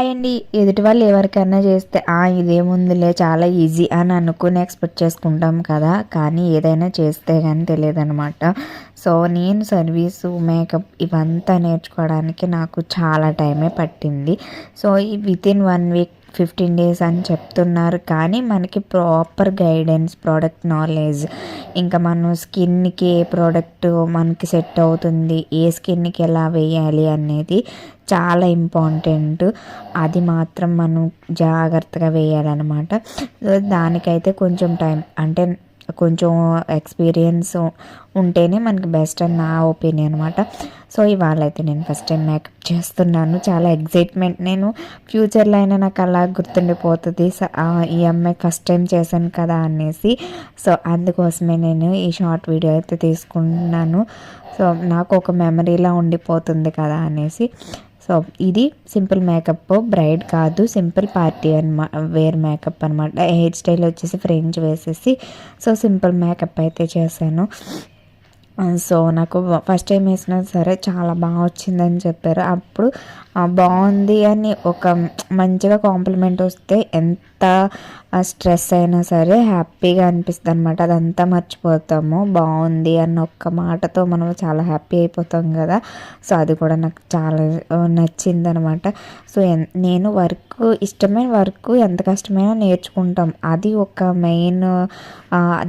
అండి ఎదుటి వాళ్ళు ఎవరికైనా చేస్తే ఇదేముందిలే చాలా ఈజీ అని అనుకుని ఎక్స్పెక్ట్ చేసుకుంటాం కదా, కానీ ఏదైనా చేస్తే కానీ తెలియదనమాట. సో నేను సర్వీసు మేకప్ ఇవంతా నేర్చుకోవడానికి నాకు చాలా టైమే పట్టింది. సో ఈ వితిన్ 1 వీక్ 15 డేస్ అని చెప్తున్నారు, కానీ మనకి ప్రాపర్ గైడెన్స్, ప్రోడక్ట్ నాలెడ్జ్, ఇంకా మనం స్కిన్కి ఏ ప్రోడక్ట్ మనకి సెట్ అవుతుంది, ఏ స్కిన్కి ఎలా వేయాలి అనేది చాలా ఇంపార్టెంట్. అది మాత్రం మనం జాగ్రత్తగా వేయాలన్నమాట. దానికైతే కొంచెం టైం, అంటే కొంచెం ఎక్స్పీరియన్స్ ఉంటేనే మనకి బెస్ట్ అని నా ఒపీనియన్ అనమాట. సో ఇవాళ అయితే నేను ఫస్ట్ టైం మేకప్ చేస్తున్నాను. చాలా ఎగ్జైట్మెంట్. నేను ఫ్యూచర్లో అయినా నాకు అలా గుర్తుండిపోతుంది, ఈ అమ్మాయి ఫస్ట్ టైం చేశాను కదా అనేసి. సో అందుకోసమే నేను ఈ షార్ట్ వీడియో అయితే తీసుకున్నాను. సో నాకు ఒక మెమరీలా ఉండిపోతుంది కదా అనేసి. సో ఇది సింపుల్ మేకప్, బ్రైడ్ కాదు, సింపుల్ పార్టీ వేర్ మేకప్ అనమాట. హెయిర్ స్టైల్ వచ్చేసి ఫ్రెంచ్ వేసేసి సో సింపుల్ మేకప్ అయితే చేశాను. సో నాకు ఫస్ట్ టైం వేసినా సరే చాలా బాగా వచ్చిందని చెప్పారు. అప్పుడు బాగుంది అని ఒక మంచిగా కాంప్లిమెంట్ వస్తే ఎంత స్ట్రెస్ అయినా సరే హ్యాపీగా అనిపిస్తుంది అనమాట. అదంతా మర్చిపోతాము. బాగుంది అన్న ఒక్క మాటతో మనం చాలా హ్యాపీ అయిపోతాం కదా. సో అది కూడా నాకు చాలా నచ్చింది అనమాట. సో నేను ఇష్టమైన వర్క్ ఎంత కష్టమైనా నేర్చుకుంటాం. అది ఒక మెయిన్,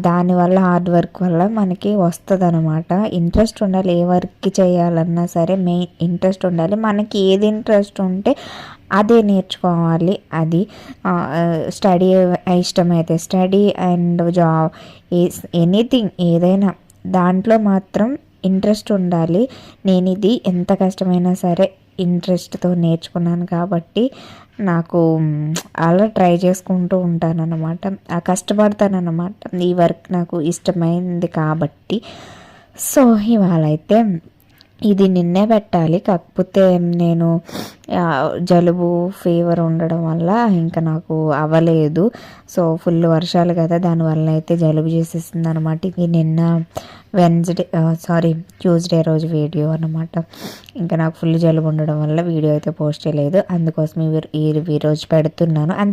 దానివల్ల హార్డ్ వర్క్ వల్ల మనకి వస్తుంది అనమాట. ఇంట్రెస్ట్ ఉండాలి, ఏ వర్క్ చేయాలన్నా సరే మెయిన్ ఇంట్రెస్ట్ ఉండాలి. మనకి ఏది ఇంట్రెస్ట్ ఉంటే అదే నేర్చుకోవాలి. అది స్టడీ ఇష్టమైతే స్టడీ అండ్ జాబ్, ఎనీథింగ్ ఏదైనా దాంట్లో మాత్రం ఇంట్రెస్ట్ ఉండాలి. నేను ఇది ఎంత కష్టమైనా సరే ఇంట్రెస్ట్తో నేర్చుకున్నాను కాబట్టి నాకు అలా ట్రై చేసుకుంటూ ఉంటానన్నమాట, కష్టపడతానన్నమాట. ఈ వర్క్ నాకు ఇష్టమైంది కాబట్టి. సో ఇవాళ అయితే ఇది నిన్నే పెట్టాలి, కాకపోతే నేను జలుబు ఫీవర్ ఉండడం వల్ల ఇంకా నాకు అవ్వలేదు. సో ఫుల్ వర్షాలు కదా, దానివల్ల అయితే జలుబు చేసేసింది అనమాట. ఇది నిన్న ట్యూస్డే రోజు వీడియో అనమాట. ఇంకా నాకు ఫుల్ జలుబు ఉండడం వల్ల వీడియో అయితే పోస్ట్ చేయలేదు, అందుకోసం ఈ రోజు పెడుతున్నాను అంతే.